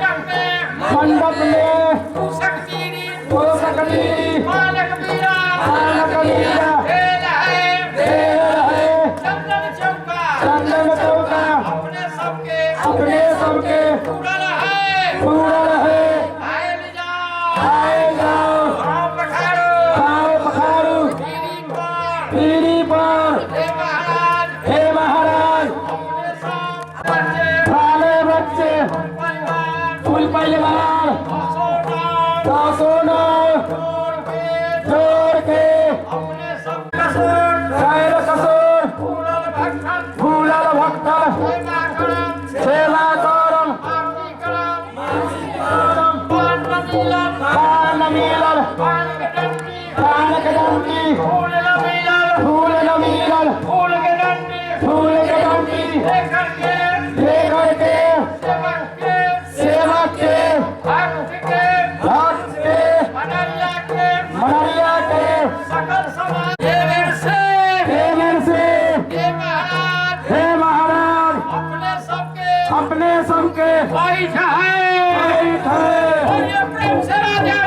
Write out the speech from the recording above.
मंडप में तोषक मीरी मानक मीरा खेल है चंदन चौका अपने सबके पूरा रहे आए जाओ आओ पखारो पीढ़ी पर हे महाराज वाले बच्चे फुल परिवार सोना जोड़ के खैर कसोर फूलल भक्तन सेवा करम पान मिलल पान के डंटी फूल न मिलल फूल के डंटी लेकर के सेवक के भक्त के मनरिया के सकल समाज हे महाराज अपने सबके बैठ है प्रेम से राजा